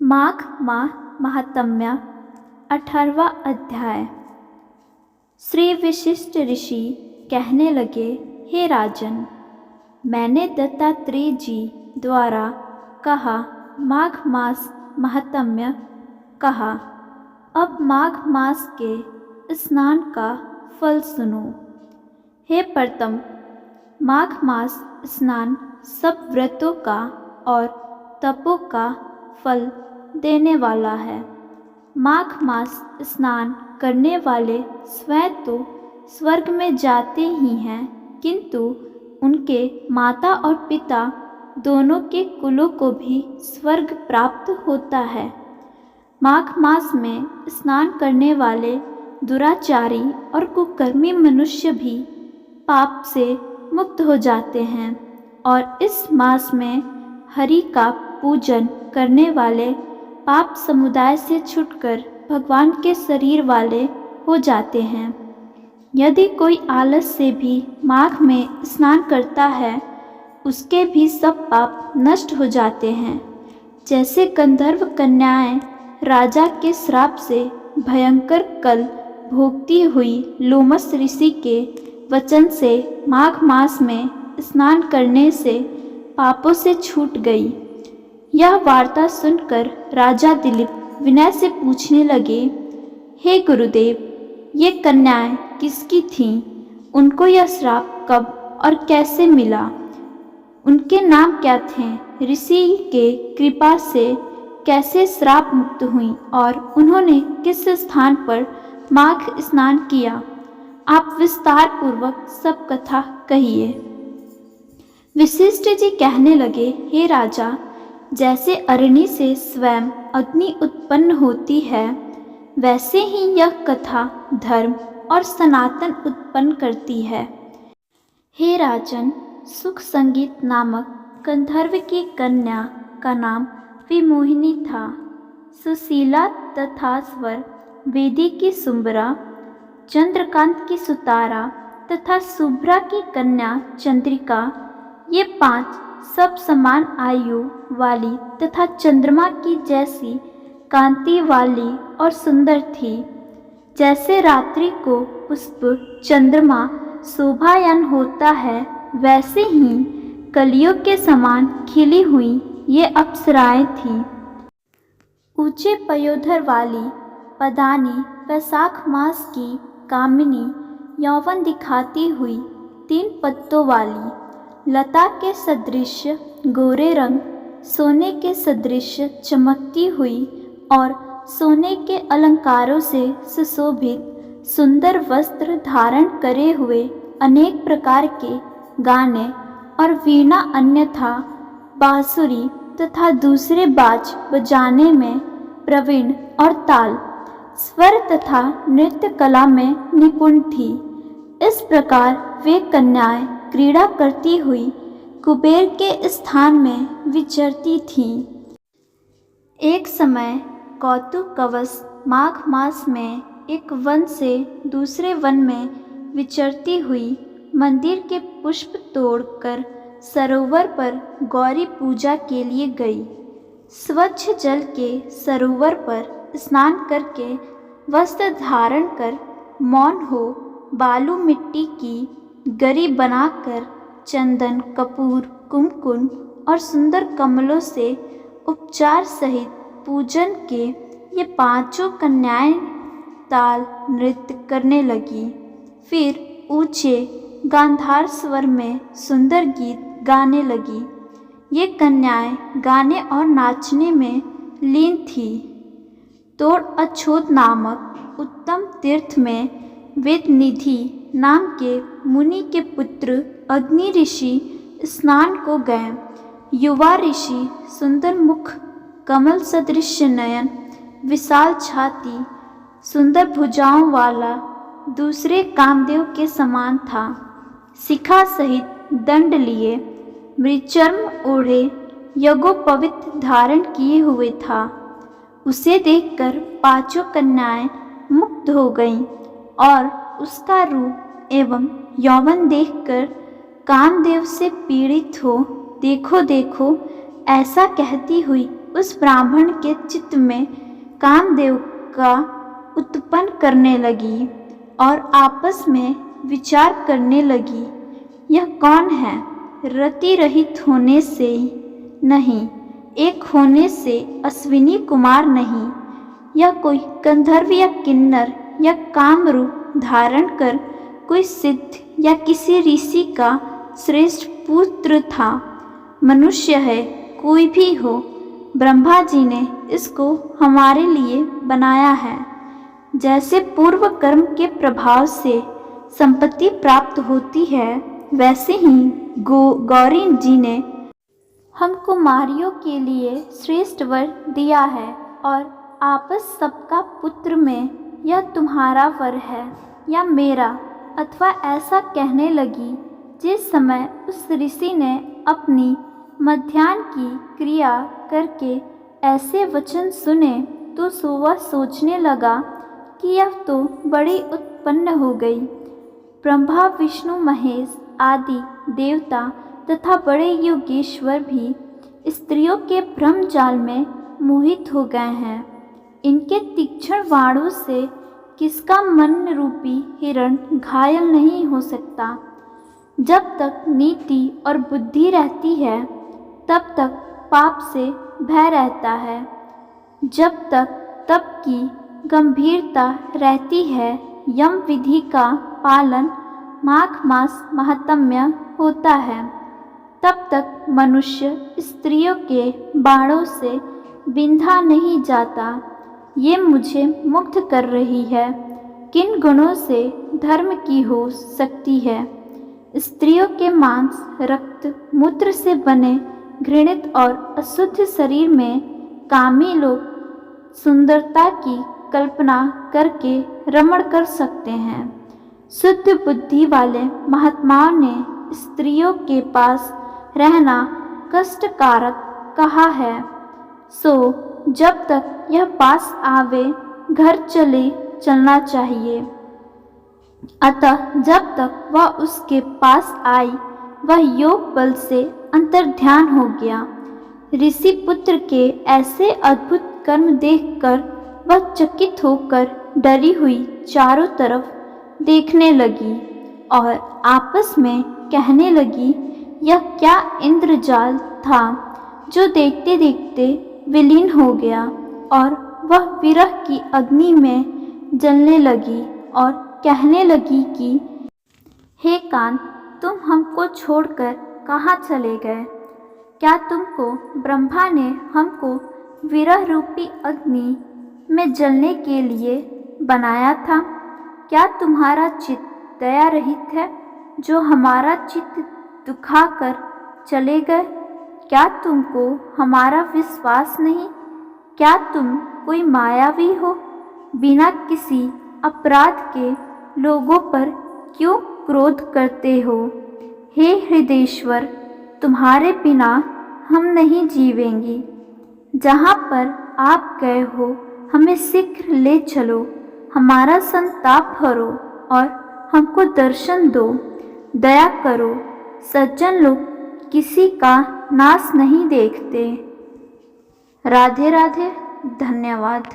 माघ माह महात्म्य 18वां अध्याय। श्री वशिष्ठ ऋषि कहने लगे, हे राजन, मैंने दत्तात्रेय जी द्वारा कहा माघ मास महात्म्य कहा। अब माघ मास के स्नान का फल सुनो। हे प्रथम, माघ मास स्नान सब व्रतों का और तपों का फल देने वाला है। माघ मास स्नान करने वाले स्वयं तो स्वर्ग में जाते ही हैं, किंतु उनके माता और पिता दोनों के कुलों को भी स्वर्ग प्राप्त होता है। माघ मास में स्नान करने वाले दुराचारी और कुकर्मी मनुष्य भी पाप से मुक्त हो जाते हैं, और इस मास में हरि का पूजन करने वाले पाप समुदाय से छूटकर भगवान के शरीर वाले हो जाते हैं। यदि कोई आलस से भी माघ में स्नान करता है, उसके भी सब पाप नष्ट हो जाते हैं। जैसे गंधर्व कन्याएं राजा के श्राप से भयंकर कल भोगती हुई लोमस ऋषि के वचन से माघ मास में स्नान करने से पापों से छूट गई। यह वार्ता सुनकर राजा दिलीप विनय से पूछने लगे, हे गुरुदेव, ये कन्याएं किसकी थीं? उनको यह श्राप कब और कैसे मिला? उनके नाम क्या थे? ऋषि के कृपा से कैसे श्राप मुक्त हुई और उन्होंने किस स्थान पर माघ स्नान किया? आप विस्तार पूर्वक सब कथा कहिए। वशिष्ठ जी कहने लगे, हे राजा, जैसे अग्नि से स्वयं अग्नि उत्पन्न होती है, वैसे ही यह कथा धर्म और सनातन उत्पन्न करती है। हे राजन, सुख संगीत नामक गंधर्व की कन्या का नाम विमोहिनी था। सुशीला तथा स्वर वेदी की सुंबरा, चंद्रकांत की सुतारा तथा शुभ्रा की कन्या चंद्रिका, ये 5 सब समान आयु वाली तथा चंद्रमा की जैसी कांति वाली और सुंदर थी। जैसे रात्रि को पुष्प चंद्रमा शोभायन होता है, वैसे ही कलियों के समान खिली हुई ये अप्सराएं थीं। ऊंचे पयोधर वाली पदानी वैशाख मास की कामिनी, यौवन दिखाती हुई 3 पत्तों वाली, लता के सदृश गोरे रंग, सोने के सदृश चमकती हुई और सोने के अलंकारों से सुशोभित सुंदर वस्त्र धारण करे हुए, अनेक प्रकार के गाने और वीणा अन्यथा बांसुरी तथा दूसरे बाज बजाने में प्रवीण और ताल, स्वर तथा नृत्य कला में निपुण थी। इस प्रकार वे कन्याएं क्रीड़ा करती हुई कुबेर के स्थान में विचरती थीं। एक समय कौतुकवश माघ मास में एक वन से दूसरे वन में विचरती हुई मंदिर के पुष्प तोड़कर सरोवर पर गौरी पूजा के लिए गई। स्वच्छ जल के सरोवर पर स्नान करके वस्त्र धारण कर मौन हो बालू मिट्टी की गरी बनाकर चंदन कपूर कुमकुम और सुंदर कमलों से उपचार सहित पूजन के ये 5 कन्याएं ताल नृत्य करने लगी। फिर ऊंचे गांधार स्वर में सुंदर गीत गाने लगी। ये कन्याएं गाने और नाचने में लीन थी। तोड़ अछूत नामक उत्तम तीर्थ में वेदनिधि नाम के मुनि के पुत्र अग्नि ऋषि स्नान को गए। युवा ऋषि सुंदर मुख, कमल सदृश नयन, विशाल छाती, सुंदर भुजाओं वाला, दूसरे कामदेव के समान था। शिखा सहित दंड लिए, मृचर्म ओढ़े, यज्ञोपवीत धारण किए हुए था। उसे देखकर 5 कन्याएं मुग्ध हो गईं और उसका रूप एवं यौवन देखकर कामदेव से पीड़ित हो देखो देखो ऐसा कहती हुई उस ब्राह्मण के चित्त में कामदेव का उत्पन्न करने लगी और आपस में विचार करने लगी, यह कौन है? रति रहित होने से नहीं, एक होने से अश्विनी कुमार नहीं, यह कोई गंधर्व या किन्नर या काम रूप धारण कर कोई सिद्ध या किसी ऋषि का श्रेष्ठ पुत्र था। मनुष्य है, कोई भी हो, ब्रह्मा जी ने इसको हमारे लिए बनाया है। जैसे पूर्व कर्म के प्रभाव से संपत्ति प्राप्त होती है, वैसे ही गौरी जी ने हम कुमारियों के लिए श्रेष्ठ वर दिया है और आपस सबका पुत्र में यह तुम्हारा वर है या मेरा, अथवा ऐसा कहने लगी। जिस समय उस ऋषि ने अपनी मध्याह्न की क्रिया करके ऐसे वचन सुने तो वह सोचने लगा कि यह तो बड़ी उत्पन्न हो गई। ब्रह्मा विष्णु महेश आदि देवता तथा बड़े योगेश्वर भी स्त्रियों के भ्रम जाल में मोहित हो गए हैं। इनके तीक्ष्ण बाणों से किसका मन रूपी हिरण घायल नहीं हो सकता। जब तक नीति और बुद्धि रहती है तब तक पाप से भय रहता है। जब तक तप की गंभीरता रहती है, यम विधि का पालन माघ मास महात्म्य होता है, तब तक मनुष्य स्त्रियों के बाणों से बिंधा नहीं जाता। ये मुझे मुग्ध कर रही है, किन गुणों से धर्म की हो सकती है। स्त्रियों के मांस रक्त मूत्र से बने घृणित और अशुद्ध शरीर में कामी लोग सुंदरता की कल्पना करके रमण कर सकते हैं। शुद्ध बुद्धि वाले महात्माओं ने स्त्रियों के पास रहना कष्टकारक कहा है। सो जब तक यह पास आवे घर चले चलना चाहिए। अतः जब तक वह उसके पास आई, वह योग बल से अंतर्ध्यान हो गया। ऋषि पुत्र के ऐसे अद्भुत कर्म देखकर वह चकित होकर डरी हुई चारों तरफ देखने लगी और आपस में कहने लगी, यह क्या इंद्रजाल था जो देखते देखते विलीन हो गया। और वह विरह की अग्नि में जलने लगी और कहने लगी कि हे कान, तुम हमको छोड़कर कहाँ चले गए? क्या तुमको ब्रह्मा ने हमको विरह रूपी अग्नि में जलने के लिए बनाया था? क्या तुम्हारा चित्त दया रहित है जो हमारा चित्त दुखाकर चले गए? क्या तुमको हमारा विश्वास नहीं? क्या तुम कोई मायावी हो? बिना किसी अपराध के लोगों पर क्यों क्रोध करते हो? हे हृदयेश्वर, तुम्हारे बिना हम नहीं जीवेंगे। जहाँ पर आप गए हो हमें शीघ्र ले चलो, हमारा संताप हरो और हमको दर्शन दो। दया करो, सज्जन लोग किसी का नाश नहीं देखते। राधे राधे, धन्यवाद।